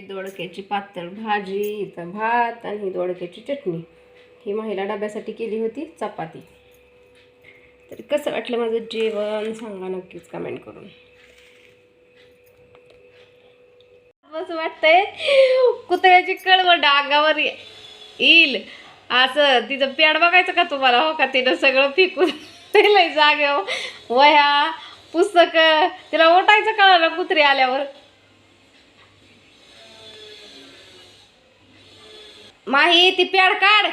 दोडक्याची पातळ भाजी, इथं भात आणि ही दोडक्याची चटणी. ही महिला डब्यासाठी केली होती चपाती. तर कसं वाटलं माझं जेवण सांगा नक्कीच कमेंट करून. असं वाटतंय कुत्र्याची कळवंड अंगावर येईल असं. तिचं पेड बघायचं का तुम्हाला? हो का, तिनं सगळं फेकून दिलंय जागेवर, वह्या पुस्तक. तिला ओटायचं कळलं कुत्री आल्यावर. माही ती पॅड काढ,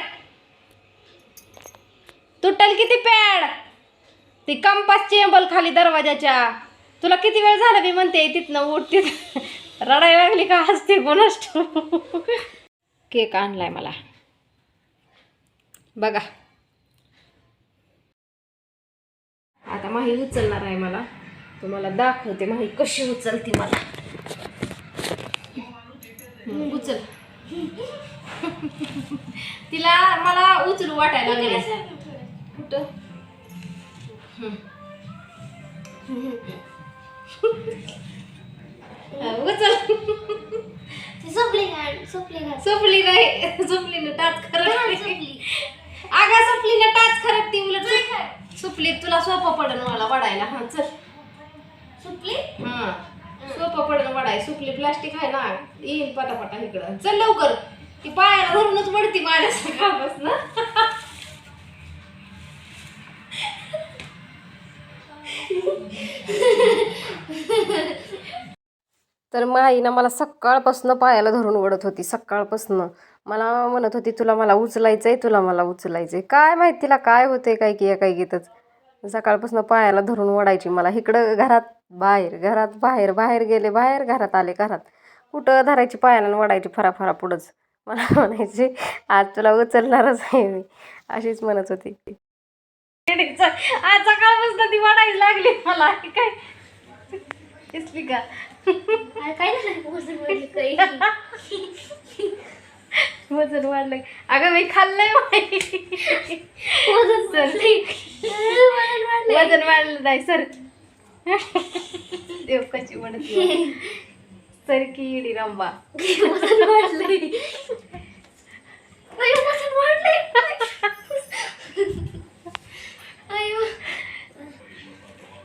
तुटल किती पॅड. ती कंपास चेंबल खाली दरवाजाच्या. तुला किती वेळ झाला मी म्हणते तिथनं उठ. तिथं रडायला लागली का हसते कोणास. केक आणलाय मला बघा. आता माही उचलणार आहे मला. तुम्हाला दाखवते माही कशी उचलती मला. उचल. तिला मला उचलू वाटायला लागले. कुठं उचल. सोपली नाही, सोपलीनं टाच खरं. अगं सोपलीनं टाच खरं ती उलट सुपली. तुला सोपं पडन मला वाढायला. हा चल सुपली. हा सोपं पडन वाढाय. सुपली प्लास्टिक आहे ना, येईन पटापटा इकडं. चल लवकर. ती पायाला धरूनच पडती माझ्या सकाळपासून. तर माईनं मला सकाळपासून पायाला धरून ओढत होती. सकाळपासून मला म्हणत होती तुला मला उचलायचंय, तुला मला उचलायचंय. काय माहिती तिला काय होते काय की काय गीतच. सकाळपासून पायाला धरून ओढायची मला. इकडं घरात बाहेर, घरात बाहेर, बाहेर गेले बाहेर, घरात आले घरात. कुठं धरायची पायाला ओढायची फराफरा पुढंच. मला म्हणायची आज तुला उचलणारच आहे मी, अशीच म्हणत होती. आज सकाळपासून ती वाढायला लागली मला. काय दिसली का? वजन वाढलंय. अगं मी खाल्लंय. वजन वाढलं नाही सर. देव कशी म्हणत सर की इडी रंबा. वजन वाढलंय.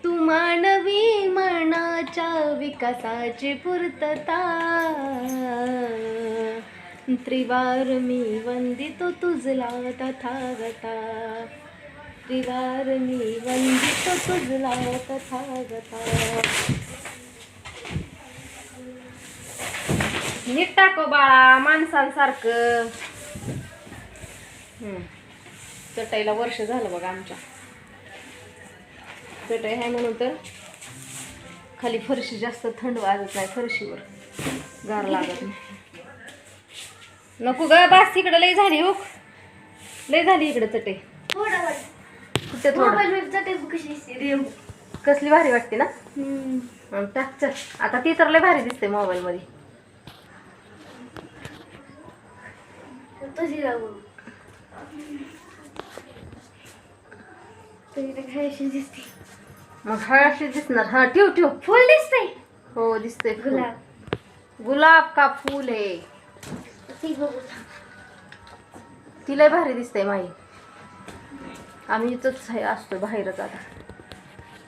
तू मानवी मनाच्या विकासाची पूर्तता. त्रिवार मी वंदितो तुझला तथागता. त्रिवार मी वंदितो तुझला तथागता. नीट टाको बाळा माणसांसारखं. चटईला वर्ष झालं बघा आमच्या. चटई आहे म्हणून तर खाली फरशी जास्त थंड वाजत नाही. फरशीवर गार लागत नाही. नको ग बास. इकडं लय झाली हो, लय झाली इकडं चटई. कुठे थोडं कसली भारी वाटते ना. टाक चल. आता ती तर लय भारी दिसते मोबाईल मध्ये. मग हळशी दिसणार. हा ठेव ठेव. फुल दिसते. हो दिसते. गुलाब. गुलाब का फूल आहे. तिला भारी दिसते माई. आम्ही इथंच असतो बाहेरच. आता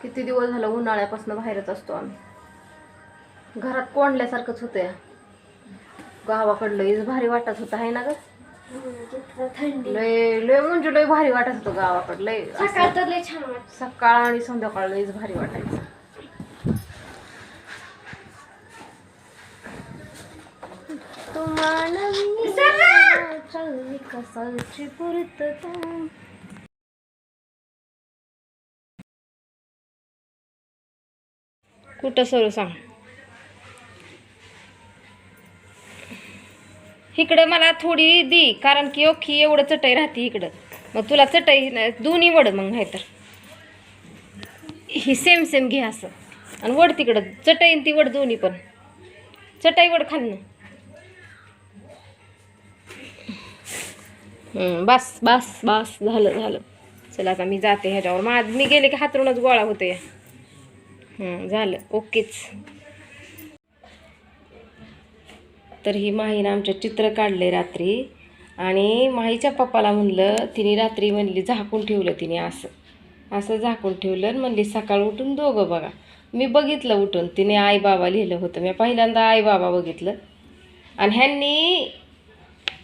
किती दिवस झालं उन्हाळ्यापासून बाहेरच असतो आम्ही. घरात कोंडल्यासारखंच होतंय. गावाकडलं लयच भारी वाटत होतं आहे ना ग. लय लय म्हणजे लय भारी वाटत होतं गावाकडं. लय सकाळ तर लय छान वाटत. सकाळ आणि संध्याकाळ लयच भारी वाटायचं. विकासाची पूर्तता. कुठं सरू सांग. इकडं मला थोडी दी, कारण की ओखी एवढं चटई राहते इकडं. मग तुला चटई दोन्ही वड. मग नाही तर ही सेम सेम घे असं आणि वड तिकडं. चटई ती वड दोन्ही पण. चटई वड खाल्लं. बस बस बस झालं झालं. चला आता मी जाते ह्याच्यावर. मी गेले की हातरूनच गोळा होते. झालं ओकेच. तर ही माहीनं आमच्या चित्र काढले रात्री आणि माहीच्या पप्पाला म्हणलं, तिने रात्री म्हणली झाकून ठेवलं, तिने असं असं झाकून ठेवलं आणि म्हणली सकाळ उठून दोघं बघा. मी बघितलं उठून, तिने आई बाबा लिहिलं होतं. मी पहिल्यांदा आई बाबा बघितलं आणि ह्यांनी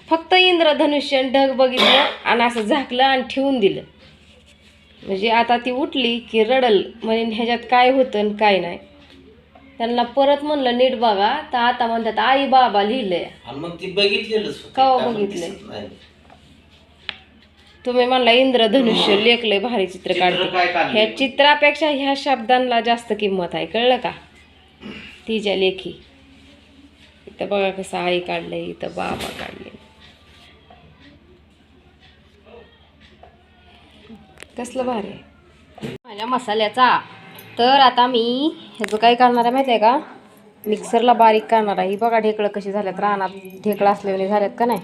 फक्त इंद्रधनुष्य ढग बघितलं आणि असं झाकलं आणि ठेवून दिलं. म्हणजे आता ती उठली की रडल म्हणून ह्याच्यात काय होतं आणि काय नाही. त्यांना परत म्हणलं नीट बघा, तर आता म्हणतात आई बाबा लिहिलंय. मग ती बघितलेलंच होतं. का बघितलंय? तुम्ही म्हणला इंद्रधनुष्य लेखलंय भारी चित्र काढते. ह्या चित्रापेक्षा ह्या शब्दांना जास्त किंमत आहे, कळलं का? तिच्या लेखी. इथं बघा कसं आई काढलंय, इथं बाबा काढले. कसलं भारी आहे माझ्या मसाल्याचा. तर आता मी ह्याचं काय करणार आहे माहिती आहे का? मिक्सरला बारीक करणार आहे. ही बघा ढेकळं कशी झाल्यात, रानात ढेकळं असलेले झाल्यात का नाही,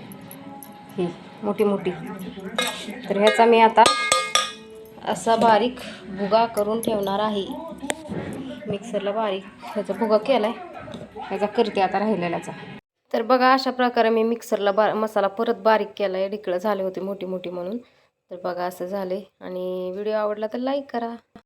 ही मोठी मोठी. तर ह्याचा मी आता असा बारीक भुगा करून ठेवणार आहे. मिक्सरला बारीक ह्याचा भुगा केला आहे, ह्याचा करते आता राहिलेल्याचा. तर बघा अशा प्रकारे मी मिक्सरला मसाला परत बारीक केला आहे. ढेकळं झाले होते मोठी मोठी म्हणून. तर बघा असं झाले. आणि व्हिडिओ आवडला तर लाईक करा.